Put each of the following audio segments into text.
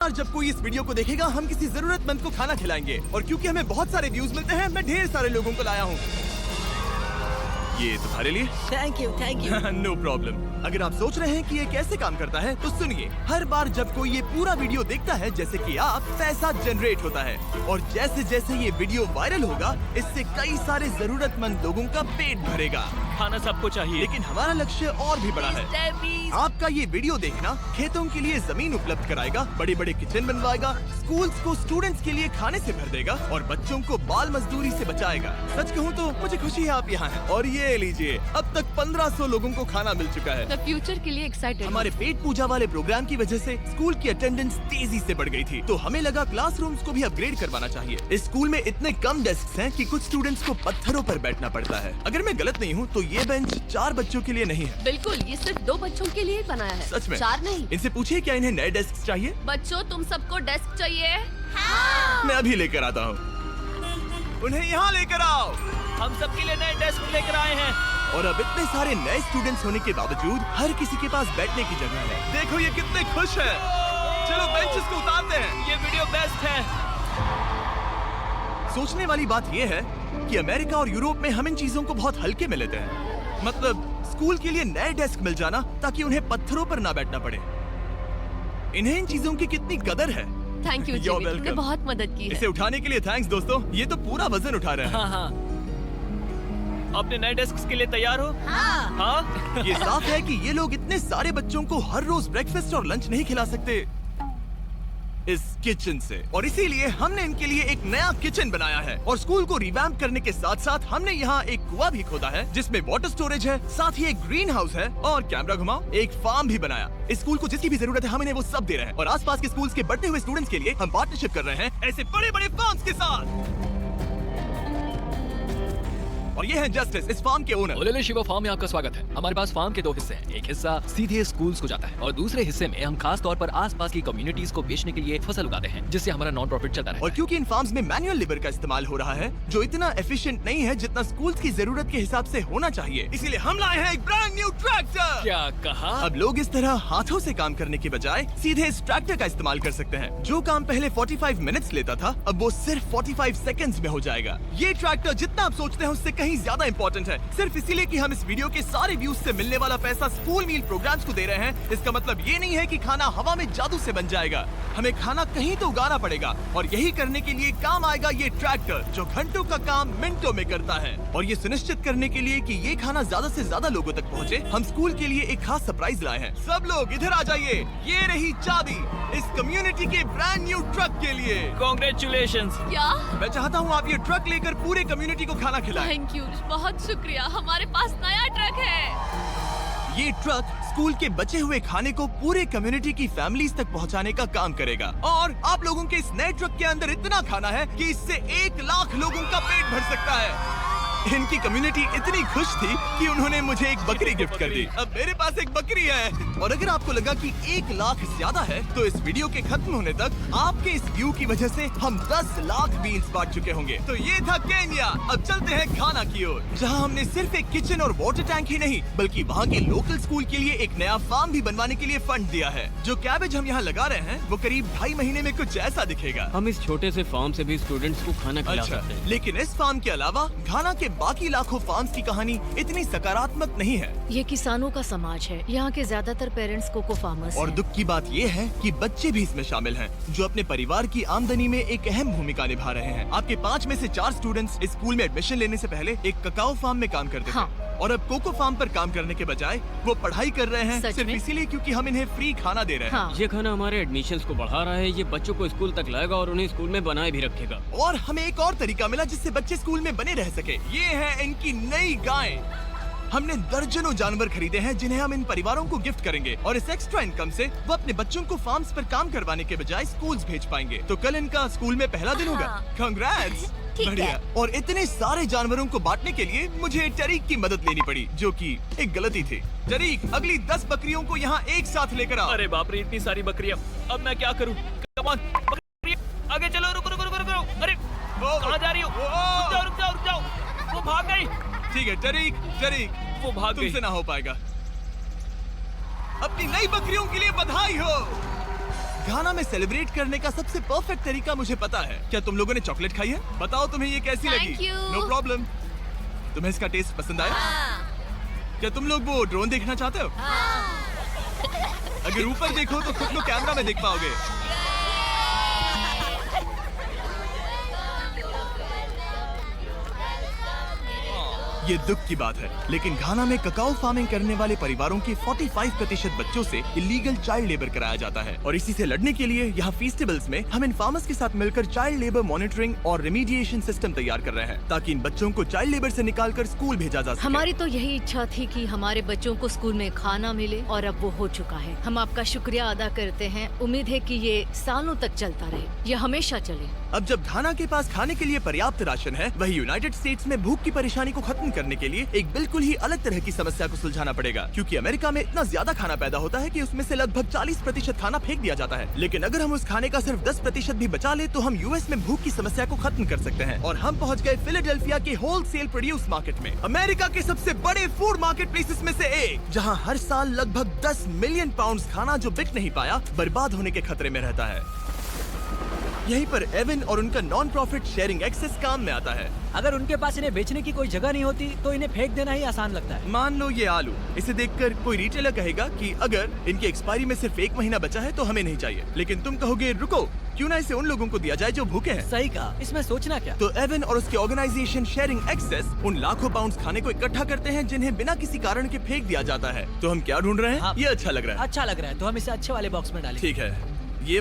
और जब कोई इस वीडियो को देखेगा हम किसी जरूरतमंद को खाना खिलाएंगे और क्योंकि हमें बहुत सारे व्यूज मिलते हैं मैं ढेर सारे लोगों को लाया हूँ। ये तुम्हारे लिए। Thank you thank you. No problem. अगर आप सोच रहे हैं कि ये कैसे काम करता है तो सुनिए, हर बार जब कोई ये पूरा वीडियो देखता है जैसे कि आप, पैसा जनरेट होता है और जैसे जैसे ये वीडियो वायरल होगा इससे कई सारे जरूरतमंद लोगों का पेट भरेगा। खाना सबको चाहिए, लेकिन हमारा लक्ष्य और भी बड़ा है। आपका ये वीडियो देखना खेतों के लिए जमीन उपलब्ध कराएगा, बड़े बड़े किचन बनवाएगा, स्कूल्स को स्टूडेंट्स के लिए खाने से भर देगा और बच्चों को बाल मजदूरी से बचाएगा। सच कहूँ तो मुझे खुशी है आप यहाँ हैं। और ये लीजिए, अब तक 1500 लोगों को खाना मिल चुका है। फ्यूचर के लिए एक्साइटेड। हमारे पेट पूजा वाले प्रोग्राम की वजह से स्कूल की अटेंडेंस तेजी से बढ़ गई थी, तो हमें लगा क्लासरूम्स को भी अपग्रेड करवाना चाहिए। इस स्कूल में इतने कम डेस्क हैं कि कुछ स्टूडेंट्स को पत्थरों पर बैठना पड़ता है। अगर मैं गलत नहीं हूँ तो ये बेंच 4 बच्चों के लिए नहीं है। बिल्कुल, ये सिर्फ 2 बच्चों के लिए बनाया है। सच में? 4 नहीं। इनसे पूछिए क्या इन्हें नए डेस्क चाहिए। बच्चों, तुम सबको डेस्क चाहिए? हाँ। मैं अभी लेकर आता हूँ। उन्हें यहाँ लेकर आओ। हम सबके लिए नए डेस्क लेकर आए हैं। और अब इतने सारे नए स्टूडेंट्स होने के बावजूद हर किसी के पास बैठने की जगह है। देखो ये कितने खुश हैं। चलो बेंचेस को उतारते हैं। ये वीडियो बेस्ट है। सोचने वाली बात ये है कि अमेरिका और यूरोप में हम इन चीजों को बहुत हल्के में लेते हैं। मतलब स्कूल के लिए नए डेस्क मिल जाना ताकि उन्हें पत्थरों पर ना बैठना पड़े। इन्हें इन चीजों की कितनी कदर है। थैंक यू You're जिमी, तुमने welcome। बहुत मदद की है। इसे उठाने के लिए थैंक्स दोस्तों। ये तो पूरा वजन उठा रहे हैं। हाँ हाँ। अपने नए डेस्क के लिए तैयार हो? हाँ। हाँ। ये साफ है कि ये लोग इतने सारे बच्चों को हर रोज ब्रेकफास्ट और लंच नहीं खिला सकते इस किचन से, और इसीलिए हमने इनके लिए एक नया किचन बनाया है। और स्कूल को रिवैम्प करने के साथ साथ हमने यहाँ एक कुआं भी खोदा है जिसमें वाटर स्टोरेज है, साथ ही एक ग्रीन हाउस है और कैमरा घुमाओ, एक फार्म भी बनाया। इस स्कूल को जिसकी भी जरूरत है हम इन्हें वो सब दे रहे हैं और आसपास के स्कूल्स के बढ़ते हुए स्टूडेंट्स के लिए हम पार्टनरशिप कर रहे हैं ऐसे बड़े बड़े फार्म्स के साथ। और ये है जस्टिस, इस फार्म के ओनर। ओलेले शिवा फार्म में आपका स्वागत है। हमारे पास फार्म के 2 हिस्से हैं। एक हिस्सा सीधे स्कूल्स को जाता है और दूसरे हिस्से में हम खास तौर पर आसपास की कम्युनिटीज को बेचने के लिए फसल उगाते हैं, जिससे हमारा नॉन प्रॉफिट चलता रहता और क्योंकि इन फार्म्स में मैनुअल लेबर का इस्तेमाल हो रहा है जो इतना एफिशिएंट नहीं है जितना स्कूल्स की जरूरत के हिसाब से होना चाहिए, इसीलिए हम लाए हैं एक ब्रांड न्यू ट्रैक्टर। है। क्या कहा? अब लोग इस तरह हाथों से काम करने के बजाय सीधे इस ट्रैक्टर का इस्तेमाल कर सकते हैं। जो काम पहले 45 मिनट्स लेता था अब वो सिर्फ 45 सेकंड्स में हो जाएगा। ये ट्रैक्टर जितना आप सोचते हैं उससे कहीं ज्यादा इंपॉर्टेंट है। सिर्फ इसीलिए कि हम इस वीडियो के सारे व्यूज से मिलने वाला पैसा स्कूल मील प्रोग्राम्स को दे रहे हैं, इसका मतलब ये नहीं है कि खाना हवा में जादू से बन जाएगा। हमें खाना कहीं तो उगाना पड़ेगा और यही करने के लिए काम आएगा ये ट्रैक्टर जो घंटों का काम मिनटों में करता है। और ये सुनिश्चित करने के लिए कि ये खाना ज्यादा से ज्यादा लोगों तक पहुँचे, हम स्कूल के लिए एक खास सरप्राइज लाए हैं। सब लोग इधर आ जाइए, ये रही चाबी इस कम्युनिटी के ब्रांड न्यू ट्रक के लिए। Congratulations। क्या? मैं चाहता हूँ आप ये ट्रक लेकर पूरे कम्युनिटी को खाना खिलाएं। थैंक यू, बहुत शुक्रिया। हमारे पास नया ट्रक है। ये ट्रक स्कूल के बचे हुए खाने को पूरे कम्युनिटी की फैमिलीज तक पहुंचाने का काम करेगा। और आप लोगों के इस नए ट्रक के अंदर इतना खाना है कि इससे 1 लाख लोगों का पेट भर सकता है। इनकी कम्युनिटी इतनी खुश थी कि उन्होंने मुझे एक बकरी गिफ्ट कर दी। अब मेरे पास एक बकरी है। और अगर आपको लगा कि 1 लाख ज्यादा है तो इस वीडियो के खत्म होने तक आपके इस व्यू की वजह से हम 10 लाख बीन्स बांट चुके होंगे। तो ये था केन्या। अब चलते हैं घाना की ओर, जहां हमने सिर्फ एक किचन और वाटर टैंक ही नहीं बल्कि वहां के लोकल स्कूल के लिए एक नया फार्म भी बनवाने के लिए फंड दिया है। जो कैबेज हम यहाँ लगा रहे हैं वो करीब 2.5 महीने में कुछ ऐसा दिखेगा। हम इस छोटे से फार्म से भी स्टूडेंट्स को खाना खिला अच्छा, सकते हैं। लेकिन इस फार्म के अलावा घाना के बाकी लाखों फार्म्स की कहानी इतनी सकारात्मक नहीं है। ये किसानों का समाज है। यहाँ के ज्यादातर पेरेंट्स कोको फार्मर्स और हैं। दुख की बात ये है कि बच्चे भी इसमें शामिल हैं, जो अपने परिवार की आमदनी में एक अहम भूमिका निभा रहे हैं। आपके 5 में से 4 स्टूडेंट्स इस स्कूल में एडमिशन लेने से पहले एक ककाओ फार्म में काम करते हाँ। थे और अब कोको फार्म पर काम करने के बजाय वो पढ़ाई कर रहे हैं सच सिर्फ में? इसीलिए क्योंकि हम इन्हें फ्री खाना दे रहे हैं। हाँ। ये खाना हमारे एडमिशन्स को बढ़ा रहा है। ये बच्चों को स्कूल तक लाएगा और उन्हें स्कूल में बनाए भी रखेगा। और हमें एक और तरीका मिला जिससे बच्चे स्कूल में बने रह सके। ये है इनकी नई गायें। हमने दर्जनों जानवर खरीदे हैं जिन्हें हम इन परिवारों को गिफ्ट करेंगे और इस एक्स्ट्रा इनकम से वो अपने बच्चों को फार्म्स पर काम करवाने के बजाय स्कूल्स भेज पाएंगे। तो कल इनका स्कूल में पहला दिन होगा। हाँ। कांग्रेट्स। ठीक बढ़िया। है। और इतने सारे जानवरों को बांटने के लिए मुझे टरीक की मदद लेनी पड़ी, जो कि एक गलती थी। टरीक, अगली 10 बकरियों को यहाँ एक साथ लेकर आओ। अरे बाप रे, इतनी सारी बकरियां। अब मैं क्या करूं? कम ऑन, बकरियां, आगे चलो। रुको रुको रुको रुको। अरे कहाँ जा रही हो? रुक जाओ रुक जाओ रुक जाओ। वो भाग गई। ठीक है टरीक, टरीक वो भाग गई। तुमसे ना हो पाएगा। अपनी नई बकरियों के लिए बधाई हो। घाना में सेलिब्रेट करने का सबसे परफेक्ट तरीका मुझे पता है। क्या तुम लोगों ने चॉकलेट खाई है? बताओ तुम्हें ये कैसी Thank लगी? you. No problem. तुम्हें इसका टेस्ट पसंद आया? क्या तुम लोग वो ड्रोन देखना चाहते हो? अगर ऊपर देखो तो खुद को कैमरा में देख पाओगे। ये दुख की बात है, लेकिन घाना में ककाओ फार्मिंग करने वाले परिवारों के 45% बच्चों से इलीगल चाइल्ड लेबर कराया जाता है और इसी से लड़ने के लिए यहाँ फेस्टिवल्स में हम इन फार्मर्स के साथ मिलकर चाइल्ड लेबर मॉनिटरिंग और रेमीडिएशन सिस्टम तैयार कर रहे हैं ताकि इन बच्चों को चाइल्ड लेबर से निकालकर स्कूल भेजा जा सके। हमारी तो यही इच्छा थी कि हमारे बच्चों को स्कूल में खाना मिले और अब वो हो चुका है। हम आपका शुक्रिया अदा करते हैं। उम्मीद है कि ये सालों तक चलता रहे, ये हमेशा चले। अब जब घाना के पास खाने के लिए पर्याप्त राशन है, वही यूनाइटेड स्टेट्स में भूख की परेशानी को खत्म करने के लिए एक बिल्कुल ही अलग तरह की समस्या को सुलझाना पड़ेगा, क्योंकि अमेरिका में इतना ज्यादा खाना पैदा होता है कि उसमें से लगभग 40% खाना फेंक दिया जाता है। लेकिन अगर हम उस खाने का सिर्फ 10% भी बचा ले तो हम यूएस में भूख की समस्या को खत्म कर सकते हैं। और हम पहुंच गए फिलाडेल्फिया के होलसेल प्रोड्यूस मार्केट में, अमेरिका के सबसे बड़े फूड मार्केट प्लेसेस में से एक, जहां हर साल लगभग 10 मिलियन पाउंड खाना जो बिक नहीं पाया बर्बाद होने के खतरे में रहता है। यहीं पर एवन और उनका नॉन प्रॉफिट शेयरिंग एक्सेस काम में आता है। अगर उनके पास इन्हें बेचने की कोई जगह नहीं होती तो इन्हें फेंक देना ही आसान लगता है। मान लो ये आलू, इसे देखकर कोई रिटेलर कहेगा कि अगर इनकी एक्सपायरी में सिर्फ 1 महीना बचा है तो हमें नहीं चाहिए, लेकिन तुम कहोगे रुको, क्यों ना इसे उन लोगों को दिया जाए जो भूखे हैं। सही कहा, इसमें सोचना क्या। तो एवन और उसके ऑर्गेनाइजेशन शेयरिंग एक्सेस उन लाखों पाउंड्स खाने को इकट्ठा करते हैं जिन्हें बिना किसी कारण के फेंक दिया जाता है। तो हम क्या ढूंढ रहे हैं? हाँ। ये अच्छा लग रहा है। अच्छा लग रहा है तो हम इसे अच्छे वाले बॉक्स में डालें। ठीक है, ये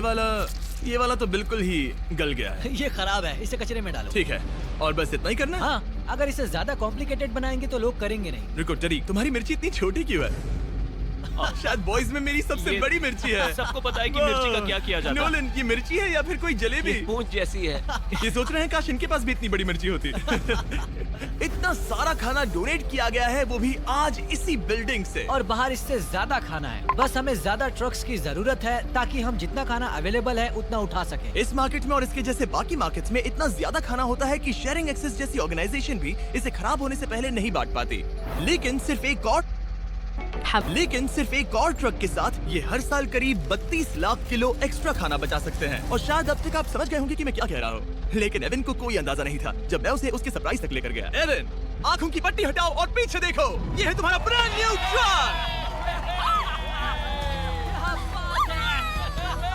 वाला तो बिल्कुल ही गल गया है। ये खराब है, इसे कचरे में डालो। ठीक है, और बस इतना ही करना है? हाँ, अगर इसे ज्यादा कॉम्प्लिकेटेड बनाएंगे तो लोग करेंगे नहीं। रुको टरी, तुम्हारी मिर्ची इतनी छोटी क्यों है? शायद बॉयज में मेरी सबसे ये बड़ी मिर्ची है। सबको पता है कि मिर्ची का क्या किया जाता है। नोलन, ये मिर्ची है या फिर कोई जलेबी? पूंछ जैसी है। ये सोच रहे हैं काश इनके पास भी इतनी बड़ी मिर्ची होती। इतना सारा खाना डोनेट किया गया है, वो भी आज इसी बिल्डिंग से। और बाहर इससे ज्यादा खाना है। बस हमें ज्यादा ट्रक्स की जरूरत है ताकि हम जितना खाना अवेलेबल है उतना उठा सके। इस मार्केट में और इसके जैसे बाकी मार्केट्स में इतना ज्यादा खाना होता है कि शेयरिंग एक्सेस जैसी ऑर्गेनाइजेशन भी इसे खराब होने से पहले नहीं बांट पाती। लेकिन सिर्फ एक और ट्रक के साथ ये हर साल करीब 32 लाख किलो एक्स्ट्रा खाना बचा सकते हैं। और शायद अब तक आप समझ गए होंगे कि मैं क्या कह रहा हूँ, लेकिन एवन को कोई अंदाजा नहीं था जब मैं उसे उसके सरप्राइज तक लेकर गया। एवन, आंखों की पट्टी हटाओ और पीछे देखो, ये है तुम्हारा ब्रांड न्यू ट्रक।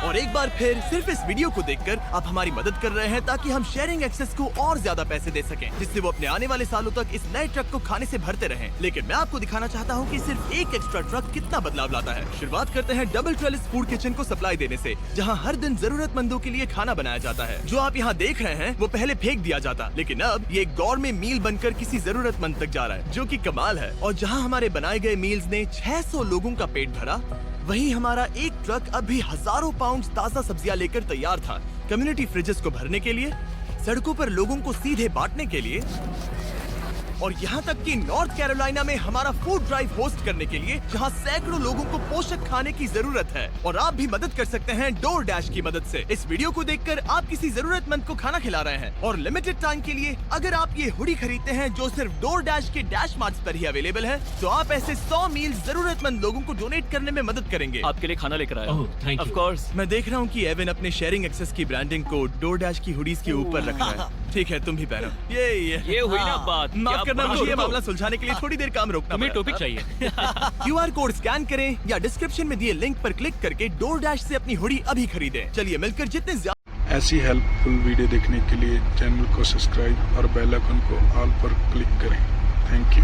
और एक बार फिर सिर्फ इस वीडियो को देखकर आप हमारी मदद कर रहे हैं ताकि हम शेयरिंग एक्सेस को और ज्यादा पैसे दे सकें, जिससे वो अपने आने वाले सालों तक इस नए ट्रक को खाने से भरते रहें। लेकिन मैं आपको दिखाना चाहता हूं कि सिर्फ एक एक्स्ट्रा ट्रक कितना बदलाव लाता है। शुरुआत करते हैं डबल ट्रेलिस फूड किचन को सप्लाई देने से, जहां हर दिन जरूरतमंदों के लिए खाना बनाया जाता है। जो आप यहाँ देख रहे हैं वो पहले फेंक दिया जाता, लेकिन अब ये एक गौरमेट मील बनकर किसी जरूरतमंद तक जा रहा है, जो कि कमाल है। और जहाँ हमारे बनाए गए मील्स ने 600 लोगों का पेट भरा, वहीं हमारा एक ट्रक अभी हजारों पाउंड ताजा सब्जियां लेकर तैयार था, कम्युनिटी फ्रिजेस को भरने के लिए, सड़कों पर लोगों को सीधे बांटने के लिए, और यहाँ तक कि नॉर्थ कैरोलिना में हमारा फूड ड्राइव होस्ट करने के लिए, जहाँ सैकड़ों लोगों को पोषक खाने की जरूरत है। और आप भी मदद कर सकते हैं डोर डैश की मदद से। इस वीडियो को देखकर आप किसी जरूरतमंद को खाना खिला रहे हैं, और लिमिटेड टाइम के लिए अगर आप ये हुडी खरीदते हैं जो सिर्फ डोर डैश के डैश मार्ट्स पर ही अवेलेबल है, तो आप ऐसे 100 मील जरूरतमंद लोगों को डोनेट करने में मदद करेंगे। आपके लिए खाना लेकर आया। ओह, थैंक यू। Of course. मैं देख रहा हूँ कि एवन अपने शेयरिंग एक्सेस की ब्रांडिंग को डोर डैश की हुडीज के ऊपर रख रहा है। ठीक है, तुम भी पहनो। ये हुई ना बात। माफ क्या करना, बात- मुझे ये मामला सुलझाने के लिए थोड़ी देर काम रोकना तुम्हें पड़ा। टॉपिक चाहिए। QR कोड स्कैन करें या डिस्क्रिप्शन में दिए लिंक पर क्लिक करके डोर डैश से अपनी हुडी अभी खरीदें। चलिए मिलकर जितने ज्यादा ऐसी हेल्पफुल वीडियो देखने के लिए चैनल को सब्सक्राइब और बेल आइकन को ऑल पर क्लिक करें। Thank you.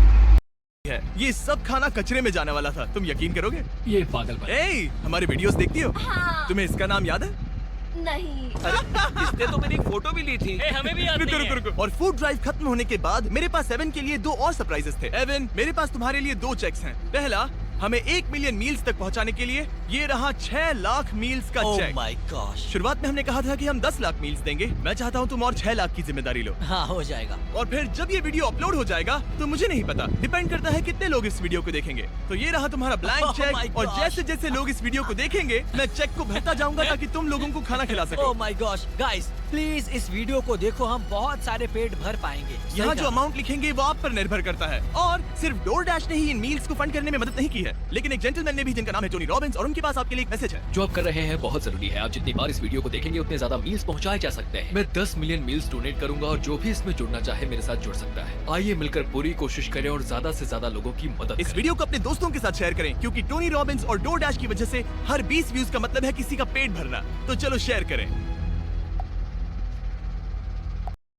है, ये सब खाना कचरे में जाने वाला था, तुम यकीन करोगे? ये पागलपन। ए, हमारे वीडियोस देखती हो? हाँ। तुम्हें इसका नाम याद है? नहीं। इसने तो मेरी एक फोटो भी ली थी। हमें भी याद नहीं है। रुको। और फूड ड्राइव खत्म होने के बाद मेरे पास एवन के लिए 2 और सरप्राइजेस थे। एवन, मेरे पास तुम्हारे लिए 2 चेक्स हैं। पहला, हमें 1 मिलियन मील्स तक पहुंचाने के लिए ये रहा 6 लाख मील्स का चेक। My gosh. शुरुआत में हमने कहा था कि हम 10 लाख मील्स देंगे। मैं चाहता हूँ तुम और 6 लाख की जिम्मेदारी लो। हाँ, हो जाएगा। और फिर जब ये वीडियो अपलोड हो जाएगा तो मुझे नहीं पता, डिपेंड करता है कितने लोग इस वीडियो को देखेंगे। तो ये रहा तुम्हारा ब्लैंक Oh my चेक, और gosh. जैसे जैसे लोग इस वीडियो को देखेंगे मैं चेक को भरता जाऊंगा ताकि तुम लोगों को खाना खिला सको। Oh my gosh, guys please इस वीडियो को देखो, हम बहुत सारे पेट भर पाएंगे। यहाँ सही जो कहा। अमाउंट लिखेंगे वो आप पर निर्भर करता है। और सिर्फ डोर डैश ने ही इन मील्स को फंड करने में मदद नहीं की है। है, लेकिन एक जेंटलमैन ने भी जिनका नाम है टोनी रॉबिन्स, और उनके पास आपके लिए एक मैसेज है। जो आप कर रहे हैं बहुत जरूरी है। आप जितनी बार इस वीडियो को देखेंगे उतने ज्यादा मील्स पहुंचाए जा सकते हैं। मैं 10 मिलियन मील्स डोनेट करूंगा और जो भी इसमें जुड़ना चाहे मेरे साथ जुड़ सकता है। आइए मिलकर पूरी कोशिश करें और ज्यादा से ज्यादा लोगों की मदद इस करें। वीडियो को अपने दोस्तों के साथ शेयर करें, क्योंकि टोनी रॉबिन्स और डोरडैश की वजह से हर 20 व्यूज का मतलब है किसी का पेट भरना। तो चलो शेयर करें।